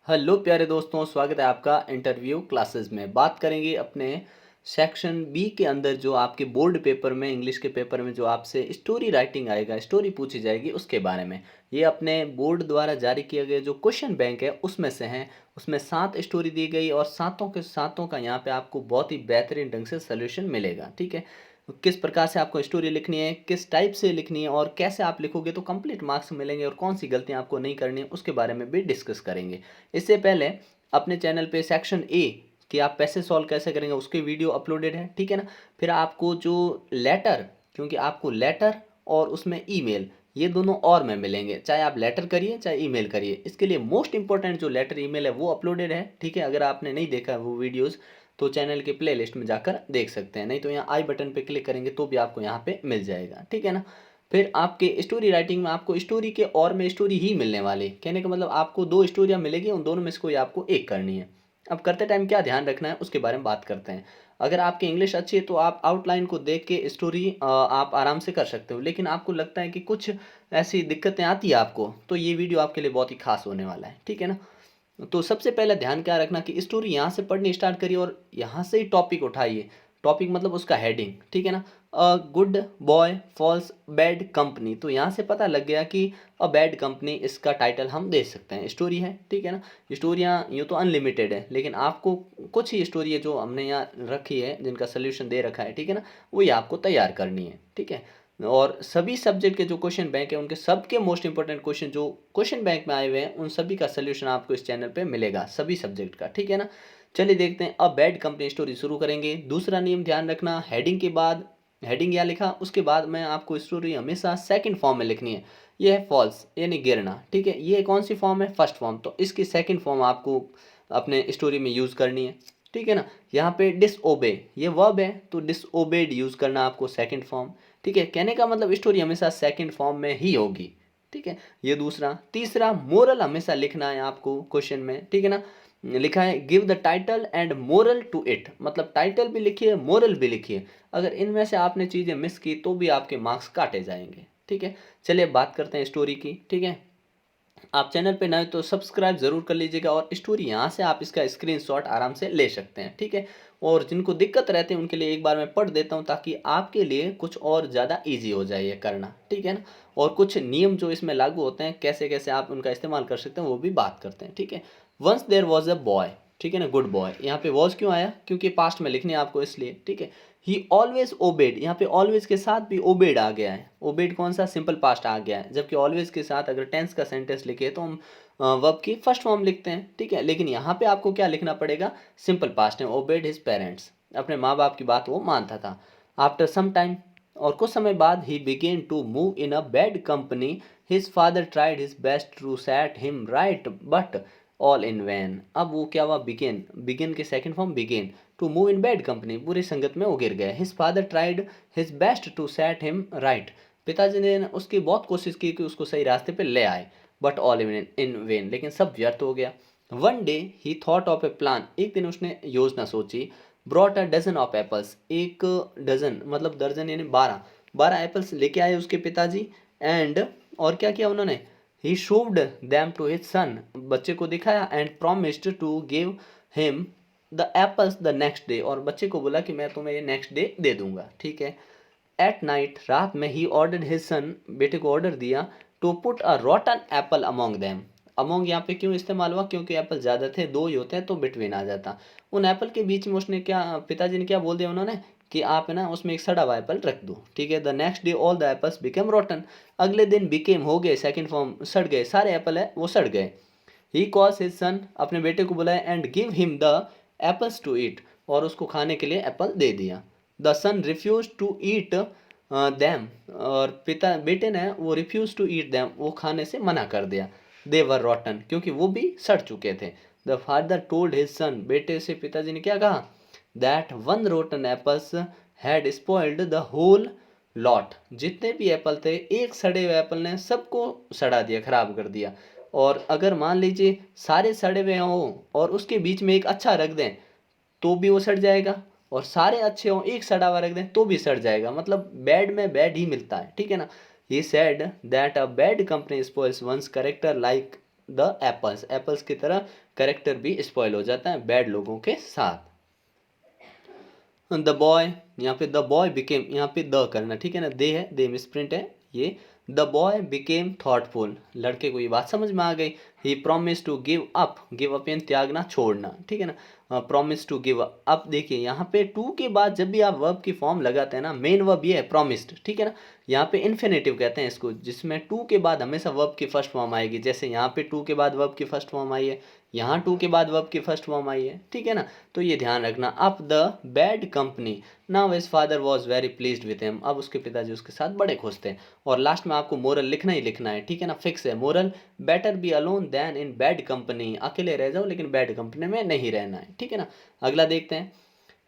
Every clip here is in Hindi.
हेलो प्यारे दोस्तों, स्वागत है आपका इंटरव्यू क्लासेस में। बात करेंगे अपने सेक्शन बी के अंदर जो आपके बोर्ड पेपर में, इंग्लिश के पेपर में जो आपसे स्टोरी राइटिंग आएगा, स्टोरी पूछी जाएगी उसके बारे में। ये अपने बोर्ड द्वारा जारी किए गए जो क्वेश्चन बैंक है उसमें से हैं। उसमें 7 स्टोरी दी गई और सातों के सातों का यहाँ पे आपको बहुत ही बेहतरीन ढंग से सोल्यूशन मिलेगा। ठीक है, किस प्रकार से आपको स्टोरी लिखनी है, किस टाइप से लिखनी है और कैसे आप लिखोगे तो कंप्लीट मार्क्स मिलेंगे और कौन सी गलतियाँ आपको नहीं करनी है उसके बारे में भी डिस्कस करेंगे। इससे पहले अपने चैनल पे सेक्शन ए कि आप पैसे सॉल्व कैसे करेंगे उसकी वीडियो अपलोडेड है। ठीक है ना। फिर आपको जो लेटर, क्योंकि आपको लेटर और उसमें ईमेल, ये दोनों और में मिलेंगे, चाहे आप लेटर करिए चाहे ईमेल करिए। इसके लिए मोस्ट इंपॉर्टेंट जो लेटर ईमेल है वो अपलोडेड है। ठीक है, अगर आपने नहीं देखा है वो वीडियोज़ तो चैनल के प्ले लिस्ट में जाकर देख सकते हैं, नहीं तो यहाँ आई बटन पे क्लिक करेंगे तो भी आपको यहाँ पे मिल जाएगा। ठीक है ना। फिर आपके स्टोरी राइटिंग में आपको स्टोरी के और में स्टोरी ही मिलने वाली, कहने का मतलब आपको 2 स्टोरियाँ मिलेगी, उन दोनों में से कोई आपको एक करनी है। अब करते टाइम क्या ध्यान रखना है उसके बारे में बात करते हैं। अगर आपकी इंग्लिश अच्छी है तो आप आउटलाइन को देख के स्टोरी आप आराम से कर सकते हो, लेकिन आपको लगता है कि कुछ ऐसी दिक्कतें आती है आपको, तो ये वीडियो आपके लिए बहुत ही खास होने वाला है। ठीक है ना। तो सबसे पहले ध्यान क्या रखना कि स्टोरी यहाँ से पढ़नी स्टार्ट करिए और यहाँ से ही टॉपिक उठाइए। टॉपिक मतलब उसका हेडिंग। ठीक है ना। A good boy falls bad company, तो यहाँ से पता लग गया कि अ बैड कंपनी इसका टाइटल हम दे सकते हैं। स्टोरी है। ठीक है ना। स्टोरियाँ यूँ तो अनलिमिटेड है, लेकिन आपको कुछ ही स्टोरी है जो हमने यहाँ रखी है, जिनका सोल्यूशन दे रखा है। ठीक है ना। वही आपको तैयार करनी है। ठीक है। और सभी सब्जेक्ट के जो क्वेश्चन बैंक है उनके सबके मोस्ट इंपॉर्टेंट क्वेश्चन जो क्वेश्चन बैंक में आए हुए हैं उन सभी का सोल्यूशन आपको इस चैनल पे मिलेगा, सभी सब्जेक्ट का। ठीक है ना। चलिए देखते हैं, अब बैड कंपनी स्टोरी शुरू करेंगे। दूसरा नियम ध्यान रखना, हेडिंग के बाद हेडिंग या लिखा उसके बाद में आपको स्टोरी हमेशा सेकंड फॉर्म में लिखनी है। ये है फॉल्स यानी गिरना। ठीक है, ये कौन सी फॉर्म है? फर्स्ट फॉर्म, तो इसकी सेकंड फॉर्म आपको अपने स्टोरी में यूज़ करनी है। ठीक है ना। यहाँ पे डिसओबे ये वर्ब है तो डिसओबेड यूज़ करना आपको सेकंड फॉर्म। ठीक है, कहने का मतलब स्टोरी हमेशा सेकंड फॉर्म में ही होगी। ठीक है, ये दूसरा। तीसरा, मोरल हमेशा लिखना है आपको क्वेश्चन में। ठीक है ना। लिखा है give the title and moral to it, मतलब टाइटल भी लिखिए मोरल भी लिखिए। अगर इनमें से आपने चीज़ें मिस की तो भी आपके मार्क्स काटे जाएंगे। ठीक है, चलिए बात करते हैं स्टोरी की। ठीक है, आप चैनल पे नए तो सब्सक्राइब ज़रूर कर लीजिएगा और स्टोरी यहाँ से आप इसका स्क्रीनशॉट आराम से ले सकते हैं। ठीक है, और जिनको दिक्कत रहती है उनके लिए एक बार मैं पढ़ देता हूँ ताकि आपके लिए कुछ और ज़्यादा इजी हो जाए ये करना। ठीक है ना। और कुछ नियम जो इसमें लागू होते हैं, कैसे कैसे आप उनका इस्तेमाल कर सकते हैं वो भी बात करते हैं। ठीक है, once there was a boy. ठीक है ना, गुड बॉय। यहाँ पे वॉज क्यों आया? क्योंकि पास्ट में लिखने आपको इसलिए। ठीक है, ही ऑलवेज ओबेड, यहाँ पे ऑलवेज के साथ भी ओबेड आ गया है। ओबेड कौन सा? सिंपल पास्ट आ गया है, जबकि ऑलवेज के साथ अगर टेंस का सेंटेंस लिखे तो हम वर्ब की फर्स्ट फॉर्म लिखते हैं। ठीक है, लेकिन यहाँ पे आपको क्या लिखना पड़ेगा? सिंपल पास्ट है, ओबेड हिज पेरेंट्स, अपने माँ बाप की बात वो मानता था। आफ्टर सम टाइम, और कुछ समय बाद, ही began to move in a bad company, his father tried his best to set him right but all in vain. अब वो क्या हुआ? बिगेन, बिगिन के second form began to move in bad company, बुरी संगत में वो गिर गया। His father tried his best to set him right, पिताजी ने उसकी बहुत कोशिश की कि उसको सही रास्ते पे ले आए, बट ऑल इन वेन, लेकिन सब व्यर्थ हो गया। One day he thought of a plan, एक दिन उसने योजना सोची। Brought a dozen of apples, एक डजन मतलब दर्जन यानी 12 12 एप्पल्स लेके आए उसके पिताजी। एंड, और क्या किया उन्होंने? He showed them to his son, बच्चे को दिखाया। And promised to give him the apples the next day, और बच्चे को बोला कि मैं तुम्हें ये नेक्स्ट डे दे दूंगा। ठीक है। एट नाइट, रात में, ही ऑर्डर हिज सन, बेटे को ऑर्डर दिया, to put a rotten apple among them. Among यहाँ पे क्यों इस्तेमाल हुआ? क्योंकि एप्पल ज़्यादा थे, 2 ही होते हैं तो बिटवीन आ जाता। उन एप्पल के बीच में उसने क्या, पिताजी ने क्या बोल दिया उन्होंने कि आप है ना उसमें एक सड़ा हुआ एप्पल रख दो। ठीक है, the next day all the apples became रॉटन, अगले दिन बिकेम हो गए, सेकंड फॉर्म, सड़ गए, सारे एप्पल है वो सड़ गए। ही कॉज हिज सन, अपने बेटे को बुलाया, and give him the apples to eat, और उसको खाने के लिए एप्पल दे दिया। The son refuse to eat them, और पिता बेटे ने वो रिफ्यूज टू ईट दैम, वो खाने से मना कर दिया। दे वर रॉटन, क्योंकि वो भी सड़ चुके थे। The father told his son, बेटे से पिताजी ने क्या कहा? That one rotten apples had spoiled the whole lot, जितने भी एप्पल थे एक सड़े हुए एप्पल ने सबको सड़ा दिया, खराब कर दिया। और अगर मान लीजिए सारे सड़े हुए हों और उसके बीच में एक अच्छा रख दें तो भी वो सड़ जाएगा, और सारे अच्छे हों एक सड़ा हुआ रख दें तो भी सड़ जाएगा, मतलब बैड में बैड ही मिलता है। ठीक है ना। He said that a bad company spoils one's character like the apples, apples की तरह कैरेक्टर भी स्पॉइल हो जाता है बैड लोगों के साथ। द बॉय, यहाँ पे द बॉय बिकेम, यहाँ पे द करना, ठीक है ना, दे है, दे मिसप्रिंट है ये। द बॉय बिकेम थॉटफुल, लड़के को ये बात समझ में आ गई। ही प्रोमिस टू गिव अप यानी त्यागना, छोड़ना, ठीक है ना, प्रोमिस टू गिव अप। देखिए यहाँ पे टू के बाद जब भी आप वर्ब की फॉर्म लगाते हैं ना, मेन वर्ब ये है प्रोमिस्ड, ठीक है ना, यहाँ पे इन्फिनेटिव कहते हैं इसको, जिसमें टू के बाद हमेशा वर्ब की फर्स्ट फॉर्म आएगी। जैसे यहाँ पे टू के बाद वर्ब की फर्स्ट फॉर्म आई है, यहाँ टू के बाद वर्ब की फर्स्ट फॉर्म आई है, ठीक है ना, तो ये ध्यान रखना। Up the bad company, now his father was very pleased with him, अब उसके पिताजी उसके साथ बड़े खुश थे। और लास्ट में आपको मोरल लिखना ही लिखना है, ठीक है ना, फिक्स है moral, better be alone than in bad company, अकेले रह जाओ लेकिन बैड कंपनी में नहीं रहना है, ठीक है ना। अगला देखते हैं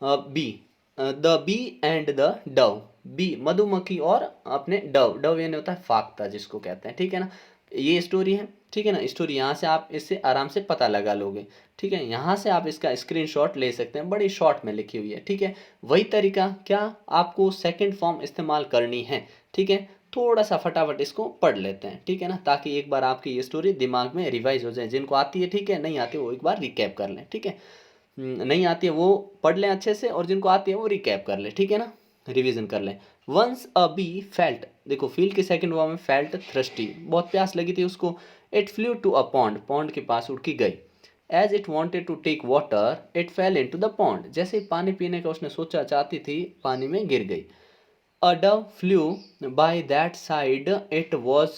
bee, the bee and the dove, bee मधुमक्खी और अपने डव, डव यानी होता है फाख्ता जिसको कहते हैं, ठीक है ना, ये स्टोरी है, ठीक है ना। स्टोरी यहाँ से आप इससे आराम से पता लगा लोगे, ठीक है। यहाँ से आप इसका स्क्रीनशॉट ले सकते हैं, बड़ी शॉर्ट में लिखी हुई है, ठीक है। वही तरीका क्या आपको सेकंड फॉर्म इस्तेमाल करनी है, ठीक है। थोड़ा सा फटाफट इसको पढ़ लेते हैं, ठीक है ना, ताकि एक बार आपकी ये स्टोरी दिमाग में रिवाइज हो जाए। जिनको आती है ठीक है, नहीं आती वो एक बार रिकैप कर लें, ठीक है। नहीं आती है वो पढ़ लें अच्छे से, और जिनको आती है वो रिकैप कर लें, ठीक है ना, रिवीजन कर लें। वंस अ बी फेल्ट, देखो फील के सेकंड फॉर्म में फेल्ट थ्रस्टी, बहुत प्यास लगी थी उसको। It flew to a pond, pond के पास उड़ के गई। As it wanted to take water it fell into the pond, जैसे ही पानी पीने का उसने सोचा चाहती थी, पानी में गिर गई। A dove flew by that side it was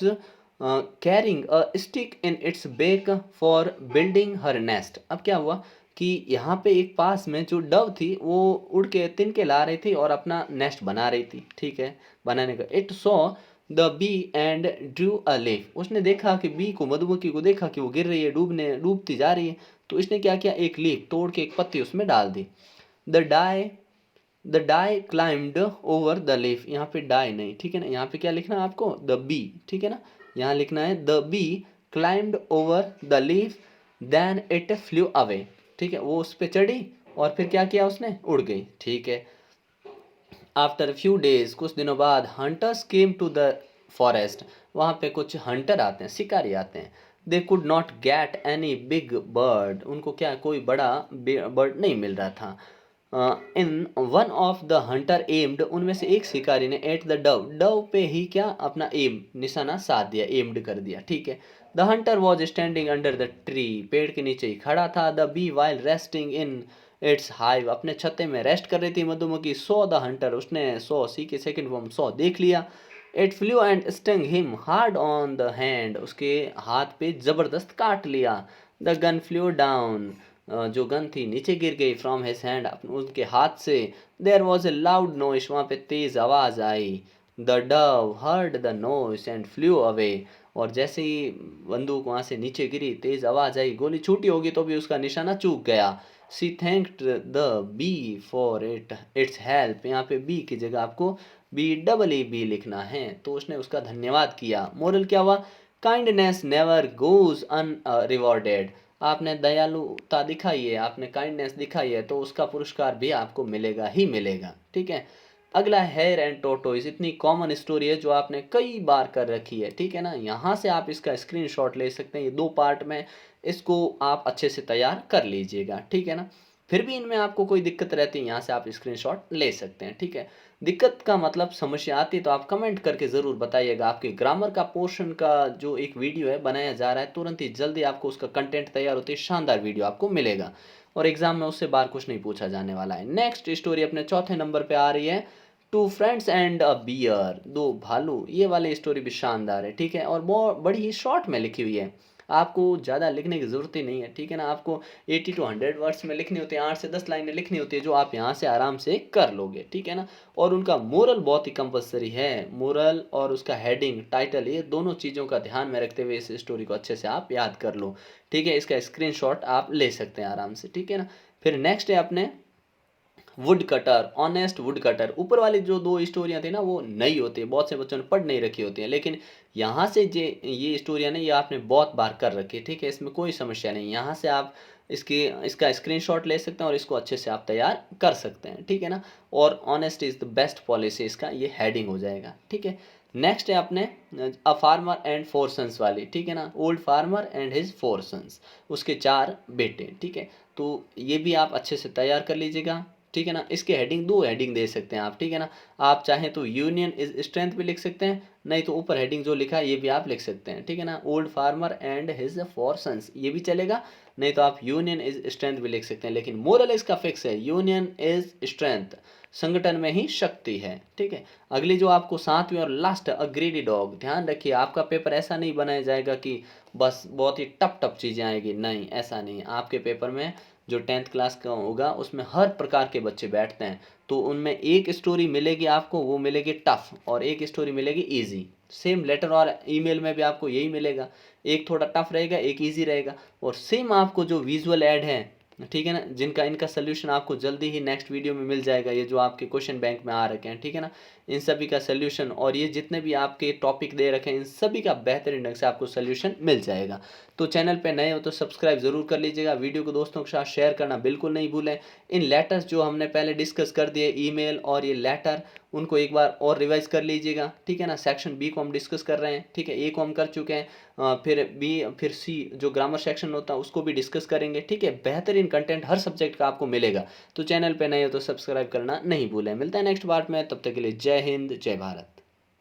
carrying a stick in its beak for building her nest. अब क्या हुआ कि यहाँ पे एक पास में जो डव थी वो उड़ के तिनके ला रही थी और अपना नेस्ट बना रही थी, ठीक है, बनाने का। It saw the bee and drew a leaf, उसने देखा कि बी को, मधुमक्खी को देखा कि वो गिर रही है, डूबती जा रही है, तो इसने क्या किया, एक लीफ तोड़ के एक पत्ती उसमें डाल दी। The die climbed over the leaf, यहाँ पे डाई नहीं, ठीक है ना, यहाँ पे क्या लिखना है आपको, द बी, ठीक है ना, यहाँ लिखना है the bee climbed over the leaf then it flew away, ठीक है, वो उस पर चढ़ी और फिर क्या किया उसने, उड़ गई, ठीक है। आफ्टर फ्यू डेज, कुछ दिनों बाद, hunters came to the forest, वहाँ पे कुछ हंटर आते हैं, शिकारी आते हैं। They could not get any big bird, उनको क्या कोई बड़ा बर्ड नहीं मिल रहा था। In one of the hunter aimed, उनमें से एक शिकारी ने एट द डव, डव पे ही क्या अपना एम निशाना साध दिया, एम्ड कर दिया, ठीक है। The hunter was standing under the tree, पेड़ के नीचे ही खड़ा था। The bee while resting in its hive, अपने छत्ते में रेस्ट कर रही थी मधुमक्खी। सो द हंटर, उसने सो, सी के सेकंड फॉर्म सो, देख लिया। It flu and stung him hard on the hand, उसके हाथ पे जबरदस्त काट लिया। द गन फ्लू डाउन, जो गन थी नीचे गिर गई फ्रॉम हिज हैंड, उनके हाथ से। There was a loud noise, वहाँ पे तेज आवाज आई। The dove heard the noise and flew away, और जैसे ही बंदूक वहाँ से नीचे गिरी, तेज आवाज आई, गोली छूटी होगी तो भी उसका निशाना चूक गया। She thanked the bee for its help, यहाँ पे बी की जगह आपको बी लिखना है, तो उसने उसका धन्यवाद किया। मोरल क्या हुआ, काइंडनेस नेवर गोज अनरिवॉर्डेड, आपने दयालुता दिखाई है, आपने काइंडनेस दिखाई है, तो उसका पुरस्कार भी आपको मिलेगा ही मिलेगा, ठीक है। अगला हेयर एंड टोटोइस, इतनी कॉमन स्टोरी है जो आपने कई बार कर रखी है, ठीक है ना। यहाँ से आप इसका स्क्रीनशॉट ले सकते हैं, ये दो पार्ट में इसको आप अच्छे से तैयार कर लीजिएगा, ठीक है ना। फिर भी इनमें आपको कोई दिक्कत रहती है, यहाँ से आप स्क्रीनशॉट ले सकते हैं, ठीक है। दिक्कत का मतलब समस्या आती है तो आप कमेंट करके ज़रूर बताइएगा। आपके ग्रामर का पोर्शन का जो एक वीडियो है बनाया जा रहा है, तुरंत ही जल्दी आपको उसका कंटेंट तैयार होती है, शानदार वीडियो आपको मिलेगा, और एग्जाम में उससे बार कुछ नहीं पूछा जाने वाला है। नेक्स्ट स्टोरी अपने चौथे नंबर पे आ रही है, two friends and a bear, दो भालू, ये वाली स्टोरी भी शानदार है, ठीक है, और बहुत बड़ी ही शॉर्ट में लिखी हुई है, आपको ज़्यादा लिखने की ज़रूरत ही नहीं है, ठीक है ना। आपको 80 to 100 वर्ड्स में लिखनी होती है, 8 से 10 लाइनें लिखनी होती है, जो आप यहाँ से आराम से कर लोगे, ठीक है ना। और उनका मोरल बहुत ही कंपलसरी है, मोरल और उसका हेडिंग, टाइटल, ये दोनों चीज़ों का ध्यान में रखते हुए इस स्टोरी को अच्छे से आप याद कर लो, ठीक है। इसका स्क्रीनशॉट आप ले सकते हैं आराम से, ठीक है ना। फिर नेक्स्ट है अपने would cutter, honest would cutter. ऊपर वाली जो दो स्टोरियाँ थी ना वो नई होती है, बहुत से बच्चों ने पढ़ नहीं रखी होती हैं, लेकिन यहाँ से ये स्टोरियाँ ना ये आपने बहुत बार कर रखी है, ठीक है, इसमें कोई समस्या नहीं। यहाँ से आप इसका स्क्रीनशॉट ले सकते हैं और इसको अच्छे से आप तैयार कर सकते हैं, ठीक है ना। और honest is the best policy, इसका ये हेडिंग हो जाएगा, ठीक है। नेक्स्ट है अपने a farmer and four sons वाली, ठीक है ना, old farmer and his four sons, उसके 4 बेटे, ठीक है। तो ये भी आप अच्छे से तैयार कर लीजिएगा, ठीक है ना। इसके हेडिंग 2 हेडिंग दे सकते हैं आप, ठीक है ना। आप चाहें तो यूनियन इज स्ट्रेंथ भी लिख सकते हैं, नहीं तो ऊपर हेडिंग जो लिखा है ये भी आप लिख सकते हैं, ठीक है ना। Old farmer and his four sons ये भी चलेगा, नहीं तो आप यूनियन इज स्ट्रेंथ भी लिख सकते हैं, लेकिन मोरल इसका फिक्स है, यूनियन इज स्ट्रेंथ, संगठन में ही शक्ति है, ठीक है। अगली जो आपको 7वीं और लास्ट, अ ग्रीडी डॉग, ध्यान रखिए आपका पेपर ऐसा नहीं बनाया जाएगा कि बस बहुत ही टफ टफ चीज़ें आएगी, नहीं ऐसा नहीं। आपके पेपर में जो 10th क्लास का होगा उसमें हर प्रकार के बच्चे बैठते हैं, तो उनमें एक स्टोरी मिलेगी आपको, वो मिलेगी टफ, और एक स्टोरी मिलेगी ईजी। सेम लेटर और ईमेल में भी आपको यही मिलेगा, एक थोड़ा टफ रहेगा, एक ईजी रहेगा। और सेम आपको जो विजुअल ऐड है, ठीक है ना, जिनका इनका सोल्यूशन आपको जल्दी ही नेक्स्ट वीडियो में मिल जाएगा, ये जो आपके क्वेश्चन बैंक में आ रखे हैं, ठीक है ना, इन सभी का सोल्यूशन और ये जितने भी आपके टॉपिक दे रखे हैं इन सभी का बेहतरीन ढंग से आपको सोल्यूशन मिल जाएगा। तो चैनल पे नए हो तो सब्सक्राइब जरूर कर लीजिएगा, वीडियो को दोस्तों के साथ शेयर करना बिल्कुल नहीं भूलें। इन लेटर्स जो हमने पहले डिस्कस कर दिए, ईमेल और ये लेटर, उनको एक बार और रिवाइज कर लीजिएगा, ठीक है ना। सेक्शन बी को हम डिस्कस कर रहे हैं, ठीक है, ए को हम कर चुके हैं, फिर बी, फिर सी जो ग्रामर सेक्शन होता है उसको भी डिस्कस करेंगे, ठीक है। बेहतरीन कंटेंट हर सब्जेक्ट का आपको मिलेगा, तो चैनल पे नए हो तो सब्सक्राइब करना नहीं भूलें। मिलता है नेक्स्ट पार्ट में, तब तक के लिए जय हिंद, जय भारत।